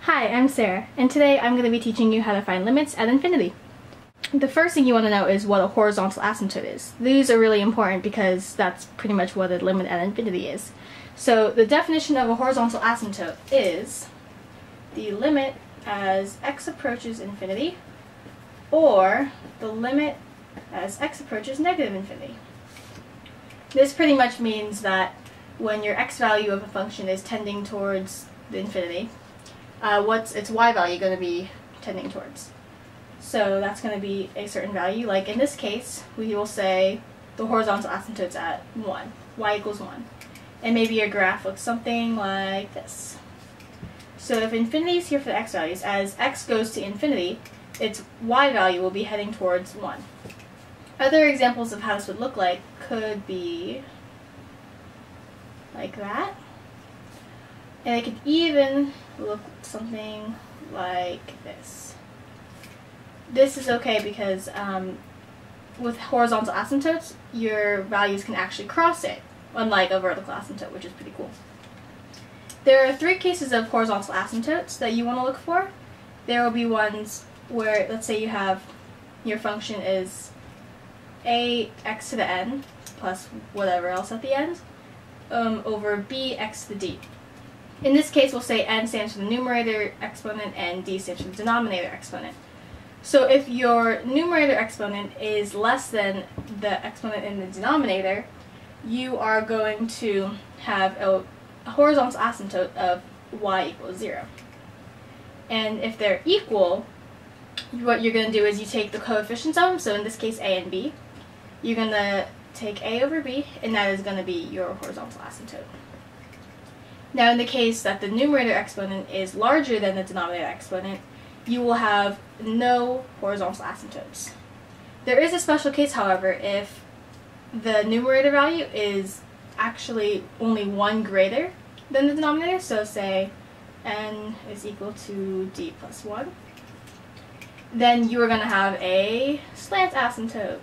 Hi, I'm Sarah, and today I'm going to be teaching you how to find limits at infinity. The first thing you want to know is what a horizontal asymptote is. These are really important because that's pretty much what a limit at infinity is. So the definition of a horizontal asymptote is the limit as x approaches infinity, or the limit as x approaches negative infinity. This pretty much means that when your x value of a function is tending towards the infinity, what's its y value going to be tending towards? So that's going to be a certain value. Like in this case, we will say the horizontal asymptote's at 1, y equals 1. And maybe your graph looks something like this. So if infinity is here for the x values, as x goes to infinity, its y value will be heading towards 1. Other examples of how this would look like could be like that. And it could even look something like this. This is okay because with horizontal asymptotes, your values can actually cross it, unlike a vertical asymptote, which is pretty cool. There are 3 cases of horizontal asymptotes that you want to look for. There will be ones where, let's say you have your function is ax to the n plus whatever else at the end over b x to the d. In this case, we'll say n stands for the numerator exponent and d stands for the denominator exponent. So if your numerator exponent is less than the exponent in the denominator, you are going to have a horizontal asymptote of y equals 0. And if they're equal, what you're going to do is you take the coefficients of them, so in this case a and b. You're going to take a over b, and that is going to be your horizontal asymptote. Now in the case that the numerator exponent is larger than the denominator exponent, you will have no horizontal asymptotes. There is a special case, however, if the numerator value is actually only 1 greater than the denominator, so say n is equal to d plus 1, then you are going to have a slant asymptote.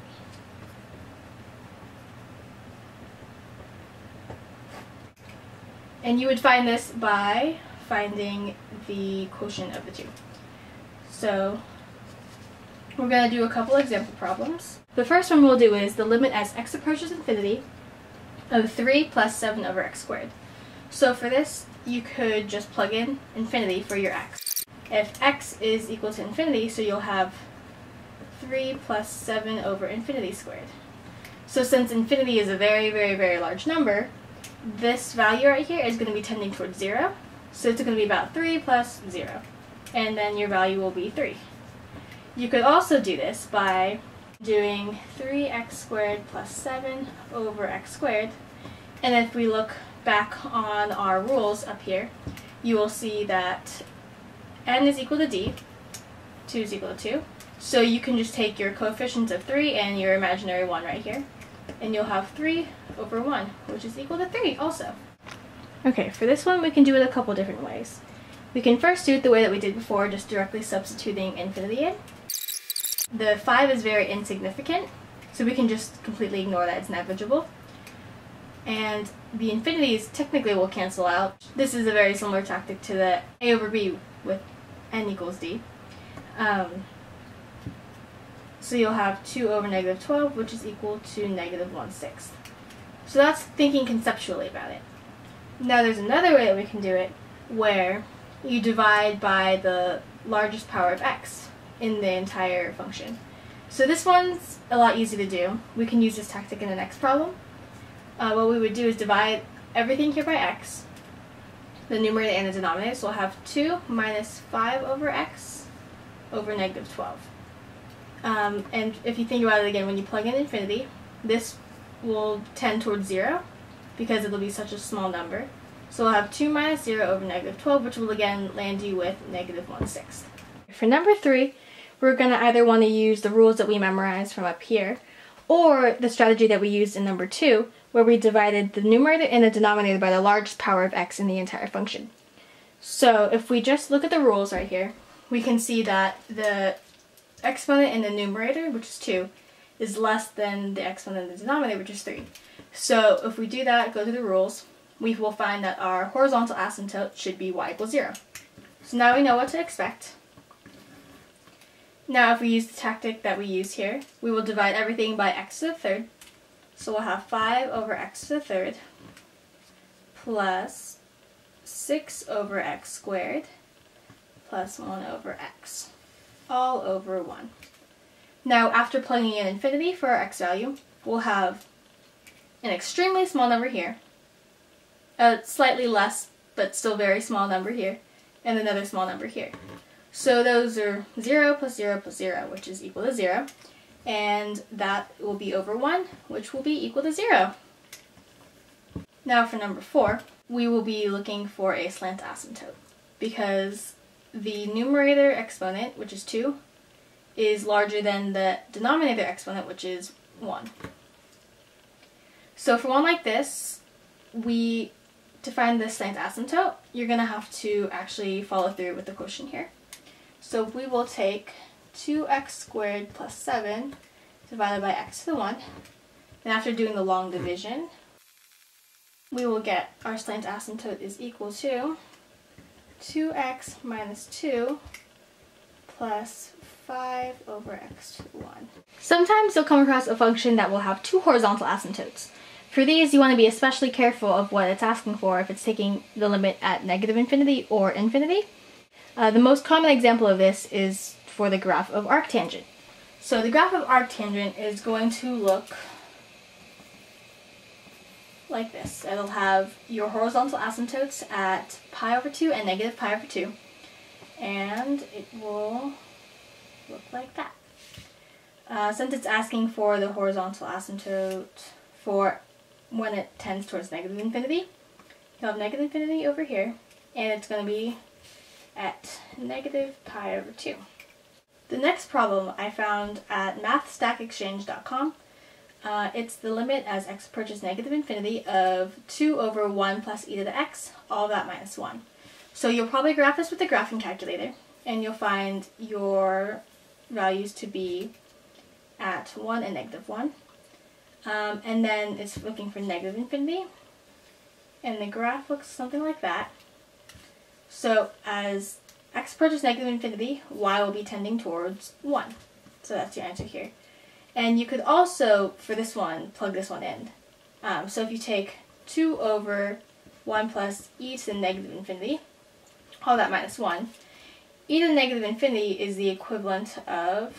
And you would find this by finding the quotient of the two. So we're going to do a couple example problems. The first one we'll do is the limit as x approaches infinity of 3 plus 7 over x squared. So for this, you could just plug in infinity for your x. If x is equal to infinity, so you'll have 3 plus 7 over infinity squared. So since infinity is a very, very, very large number, this value right here is going to be tending towards 0. So it's going to be about 3 plus 0. And then your value will be 3. You could also do this by doing 3x squared plus 7 over x squared. And if we look back on our rules up here, you will see that n is equal to d, 2 is equal to 2. So you can just take your coefficients of 3 and your imaginary 1 right here, and you'll have 3 over 1, which is equal to 3 also. Okay, for this one we can do it a couple different ways. We can first do it the way that we did before, just directly substituting infinity in. The 5 is very insignificant, so we can just completely ignore that it's negligible. And the infinities technically will cancel out. This is a very similar tactic to the a over b with n equals d. So you'll have 2 over negative 12, which is equal to negative 1/6. So that's thinking conceptually about it. Now there's another way that we can do it, where you divide by the largest power of x in the entire function. So this one's a lot easier to do. We can use this tactic in the next problem. What we would do is divide everything here by x, the numerator and the denominator, so we'll have 2 minus 5 over x over negative 12. And if you think about it again, when you plug in infinity, this will tend towards 0 because it'll be such a small number. So we'll have 2 minus 0 over negative 12, which will again land you with negative 1/6. For number 3, we're going to either want to use the rules that we memorized from up here, or the strategy that we used in number 2, where we divided the numerator and the denominator by the largest power of x in the entire function. So if we just look at the rules right here, we can see that the exponent in the numerator, which is 2, is less than the exponent in the denominator, which is 3. So if we do that, go through the rules, we will find that our horizontal asymptote should be y equals 0. So now we know what to expect. Now if we use the tactic that we use here, we will divide everything by x to the third. So we'll have 5 over x to the third plus 6 over x squared plus 1 over x, all over 1. Now after plugging in infinity for our x value, we'll have an extremely small number here, a slightly less but still very small number here, and another small number here. So those are 0 plus 0 plus 0, which is equal to 0, and that will be over 1, which will be equal to 0. Now for number 4, we will be looking for a slant asymptote, because the numerator exponent, which is 2, is larger than the denominator exponent, which is 1. So for one like this, to find the slant asymptote, you're going to have to actually follow through with the quotient here. So we will take 2x squared plus 7 divided by x to the 1, and after doing the long division, we will get our slant asymptote is equal to 2x minus 2 plus 5 over x to the 1. Sometimes you'll come across a function that will have two horizontal asymptotes. For these, you want to be especially careful of what it's asking for if it's taking the limit at negative infinity or infinity. The most common example of this is for the graph of arctangent. So the graph of arctangent is going to look like this. It'll have your horizontal asymptotes at pi over 2 and negative pi over 2. And it will look like that. Since it's asking for the horizontal asymptote for when it tends towards negative infinity, you'll have negative infinity over here, and it's going to be at negative pi over 2. The next problem I found at mathstackexchange.com. It's the limit as x approaches negative infinity of 2 over 1 plus e to the x, all of that minus 1. So you'll probably graph this with the graphing calculator, and you'll find your values to be at 1 and negative 1. And then it's looking for negative infinity, and the graph looks something like that. So as x approaches negative infinity, y will be tending towards 1. So that's your answer here. And you could also, for this one, plug this one in. So if you take 2 over 1 plus e to the negative infinity, all that minus 1, e to the negative infinity is the equivalent of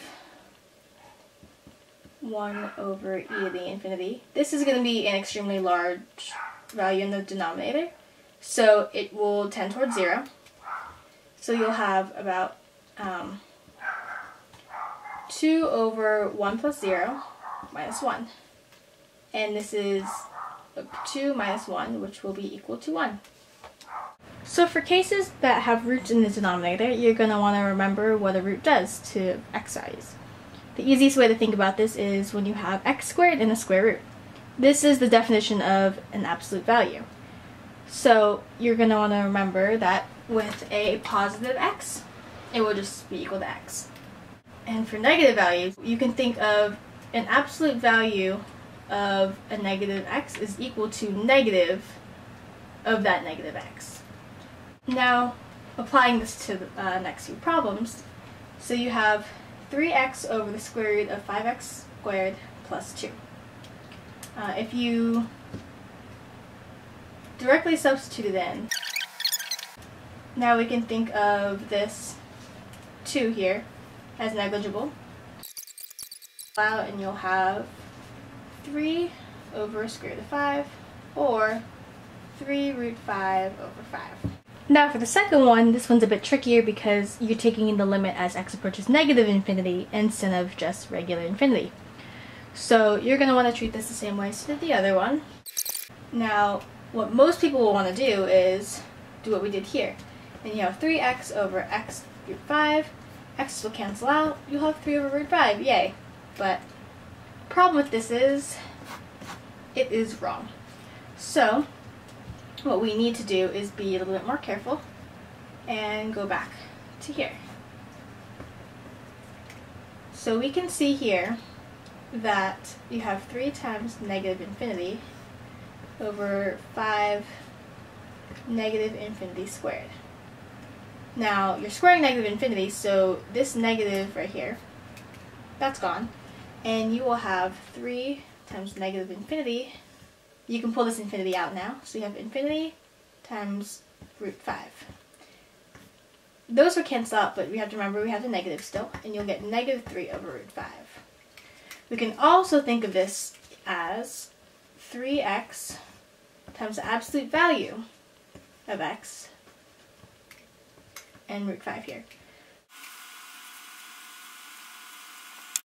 1 over e to the infinity. This is going to be an extremely large value in the denominator, so it will tend towards 0. So you'll have about 2 over 1 plus 0 minus 1. And this is 2 minus 1, which will be equal to 1. So for cases that have roots in the denominator, you're going to want to remember what a root does to x values. The easiest way to think about this is when you have x squared in a square root. This is the definition of an absolute value. So you're going to want to remember that with a positive x, it will just be equal to x. And for negative values, you can think of an absolute value of a negative x is equal to negative of that negative x. Now, applying this to the next few problems, so you have 3x over the square root of 5x squared plus 2. If you directly substitute it in, now we can think of this 2 here as negligible. And you'll have 3 over square root of 5, or 3 root 5 over 5. Now for the second one, this one's a bit trickier because you're taking in the limit as x approaches negative infinity instead of just regular infinity. So you're going to want to treat this the same way as you did the other one. Now, what most people will want to do is do what we did here. And you have 3x over x root 5. X will cancel out. You'll have 3 over root 5. Yay. But the problem with this is it is wrong. So what we need to do is be a little bit more careful and go back to here. So we can see here that you have 3 times negative infinity over 5 negative infinity squared. Now, you're squaring negative infinity, so this negative right here, that's gone. And you will have 3 times negative infinity. You can pull this infinity out now. So you have infinity times root 5. Those will cancel out, but we have to remember we have the negative still. And you'll get negative 3 over root 5. We can also think of this as 3x times the absolute value of x and root 5 here.